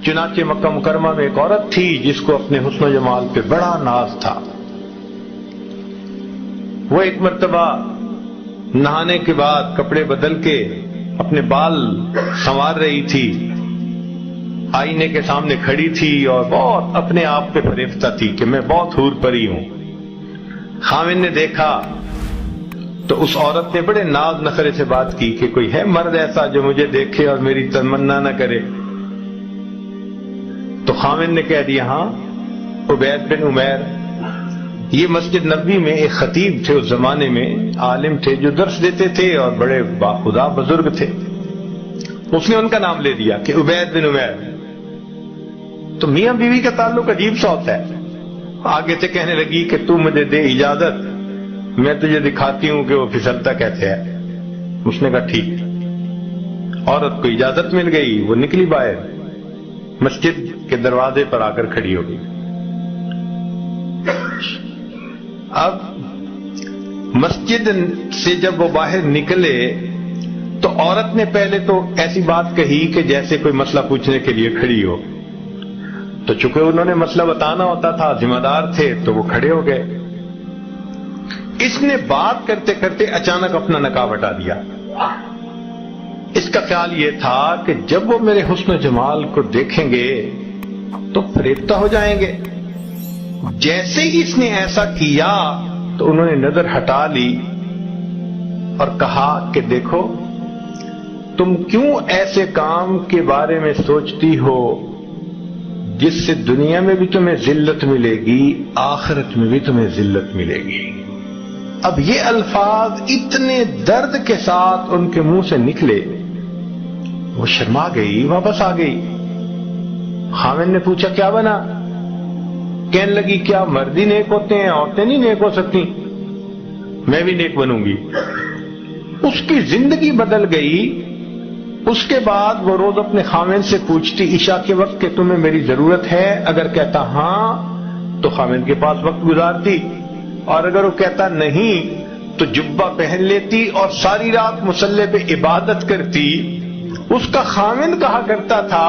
چنانچہ مکہ مکرمہ میں ایک عورت تھی جس کو اپنے حسن و جمال پہ بڑا ناز تھا. وہ ایک مرتبہ نہانے کے بعد کپڑے بدل کے اپنے بال سنوار رہی تھی، آئینے کے سامنے کھڑی تھی اور بہت اپنے آپ پہ فریفتہ تھی کہ میں بہت حور پری ہوں. خاوند نے دیکھا تو اس عورت نے بڑے ناز نخرے سے بات کی کہ کوئی ہے مرد ایسا جو مجھے دیکھے اور میری تمنا نہ کرے. تو خاوند نے کہہ دیا ہاں، عبید بن عمیر. یہ مسجد نبوی میں ایک خطیب تھے، اس زمانے میں عالم تھے جو درس دیتے تھے اور بڑے باخدا بزرگ تھے. اس نے ان کا نام لے دیا کہ عبید بن عمیر. تو میاں بیوی کا تعلق عجیب سا ہوتا ہے. آگے سے کہنے لگی کہ تو مجھے دے اجازت، میں تجھے دکھاتی ہوں کہ وہ پھسلتا کیسے ہے. اس نے کہا ٹھیک. عورت کو اجازت مل گئی، وہ نکلی باہر، مسجد کے دروازے پر آ کر کھڑی ہو گئی. اب مسجد سے جب وہ باہر نکلے تو عورت نے پہلے تو ایسی بات کہی کہ جیسے کوئی مسئلہ پوچھنے کے لیے کھڑی ہو. تو چونکہ انہوں نے مسئلہ بتانا ہوتا تھا، ذمہ دار تھے، تو وہ کھڑے ہو گئے. اس نے بات کرتے کرتے اچانک اپنا نقاب ہٹا دیا. اس کا خیال یہ تھا کہ جب وہ میرے حسن و جمال کو دیکھیں گے تو فریفتہ ہو جائیں گے. جیسے ہی اس نے ایسا کیا تو انہوں نے نظر ہٹا لی اور کہا کہ دیکھو، تم کیوں ایسے کام کے بارے میں سوچتی ہو جس سے دنیا میں بھی تمہیں ذلت ملے گی، آخرت میں بھی تمہیں ذلت ملے گی. اب یہ الفاظ اتنے درد کے ساتھ ان کے منہ سے نکلے، وہ شرما گئی، واپس آ گئی. خاوند نے پوچھا کیا بنا؟ کہنے لگی کیا مرد ہی نیک ہوتے ہیں، عورتیں نہیں نیک ہو سکتی؟ میں بھی نیک بنوں گی. اس کی زندگی بدل گئی. اس کے بعد وہ روز اپنے خاوند سے پوچھتی عشاء کے وقت کہ تمہیں میری ضرورت ہے. اگر کہتا ہاں تو خاوند کے پاس وقت گزارتی، اور اگر وہ کہتا نہیں تو جبہ پہن لیتی اور ساری رات مصلی پہ عبادت کرتی. اس کا خاوند کہا کرتا تھا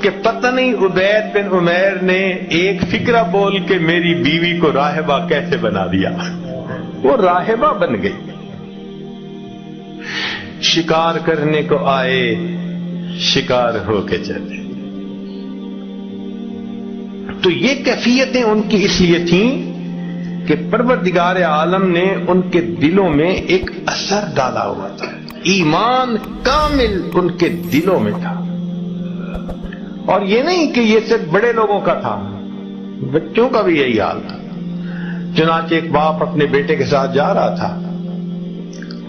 کہ پتہ نہیں عبید بن عمیر نے ایک فکرہ بول کے میری بیوی کو راہبہ کیسے بنا دیا. وہ راہبہ بن گئی. شکار کرنے کو آئے، شکار ہو کے چلے. تو یہ کیفیتیں ان کی اس لیے تھیں کہ پروردگار عالم نے ان کے دلوں میں ایک اثر ڈالا ہوا تھا. ایمان کامل ان کے دلوں میں تھا. اور یہ نہیں کہ یہ صرف بڑے لوگوں کا تھا، بچوں کا بھی یہی حال تھا. چنانچہ ایک باپ اپنے بیٹے کے ساتھ جا رہا تھا.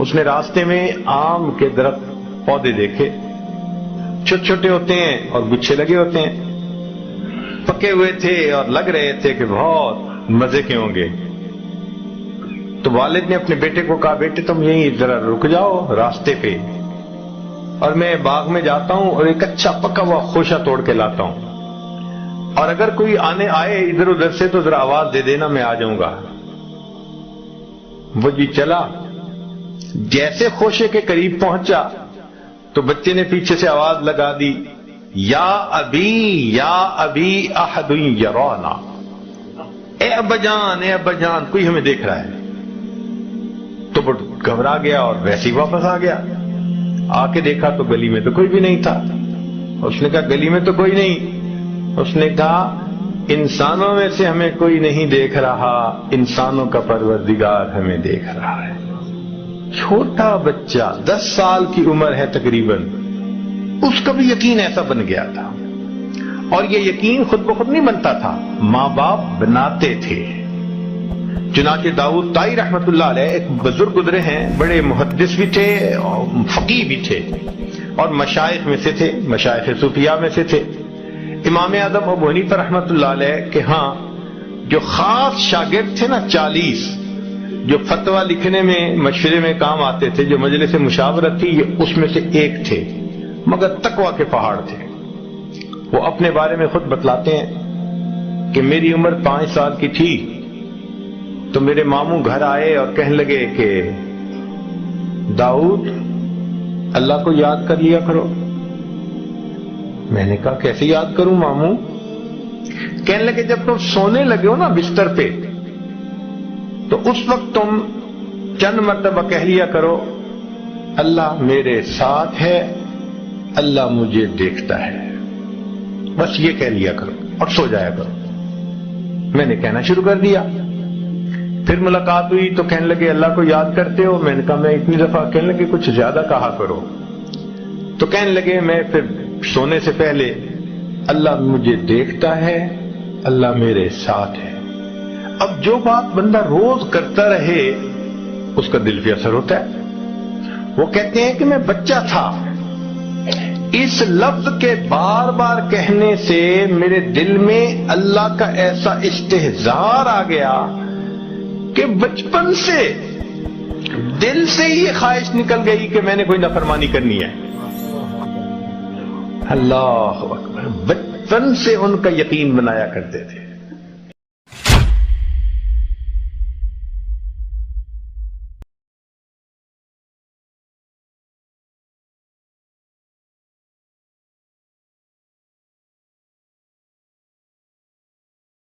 اس نے راستے میں آم کے درخت پودے دیکھے، چھوٹے چھوٹے ہوتے ہیں اور گچھے لگے ہوتے ہیں، پکے ہوئے تھے اور لگ رہے تھے کہ بہت مزے کے ہوں گے. تو والد نے اپنے بیٹے کو کہا بیٹے تم یہیں ذرا رک جاؤ راستے پہ، اور میں باغ میں جاتا ہوں اور ایک اچھا پکا ہوا خوشہ توڑ کے لاتا ہوں، اور اگر کوئی آئے ادھر ادھر سے تو ذرا آواز دے دینا، میں آ جاؤں گا. وہ جی چلا. جیسے خوشے کے قریب پہنچا تو بچے نے پیچھے سے آواز لگا دی یا ابی احد یرانا. اے ابا جان کوئی ہمیں دیکھ رہا ہے. تو وہ گھبرا گیا اور ویسے ہی واپس آ گیا. آ کے دیکھا تو گلی میں تو کوئی بھی نہیں تھا. اس نے کہا گلی میں تو کوئی نہیں. اس نے کہا انسانوں میں سے ہمیں کوئی نہیں دیکھ رہا، انسانوں کا پروردگار ہمیں دیکھ رہا ہے. چھوٹا بچہ 10 سال کی عمر ہے تقریباً، اس کا بھی یقین ایسا بن گیا تھا. اور یہ یقین خود بخود نہیں بنتا تھا، ماں باپ بناتے تھے. چنانچہ داؤد طائی رحمت اللہ علیہ ایک بزرگ گزرے ہیں، بڑے محدث بھی تھے اور فقیہ بھی تھے اور مشائخ میں سے تھے، مشائخ صوفیاء میں سے تھے. امام اعظم ابو حنیفہ رحمت اللہ علیہ کے ہاں جو خاص شاگرد تھے نا 40، جو فتویٰ لکھنے میں مشورے میں کام آتے تھے، جو مجلس مشاورت تھی، یہ اس میں سے ایک تھے، مگر تقویٰ کے پہاڑ تھے. وہ اپنے بارے میں خود بتلاتے ہیں کہ میری عمر 5 سال کی تھی تو میرے ماموں گھر آئے اور کہنے لگے کہ داؤد اللہ کو یاد کر لیا کرو. میں نے کہا کیسے یاد کروں ماموں؟ کہنے لگے جب تم سونے لگے ہو نا بستر پہ تو اس وقت تم چند مرتبہ کہہ لیا کرو اللہ میرے ساتھ ہے، اللہ مجھے دیکھتا ہے، بس یہ کہہ لیا کرو اور سو جایا کرو۔ میں نے کہنا شروع کر دیا۔ پھر ملاقات ہوئی تو کہنے لگے اللہ کو یاد کرتے ہو؟ میں نے کہا میں اتنی دفعہ۔ کہنے لگے کچھ زیادہ کہا کرو۔ تو کہنے لگے میں پھر سونے سے پہلے اللہ مجھے دیکھتا ہے، اللہ میرے ساتھ ہے۔ اب جو بات بندہ روز کرتا رہے اس کا دل پہ اثر ہوتا ہے۔ وہ کہتے ہیں کہ میں بچہ تھا، اس لفظ کے بار بار کہنے سے میرے دل میں اللہ کا ایسا استحضار آ گیا کہ بچپن سے دل سے ہی خواہش نکل گئی کہ میں نے کوئی نافرمانی کرنی ہے۔ اللہ اکبر، بچپن سے ان کا یقین بنایا کرتے تھے۔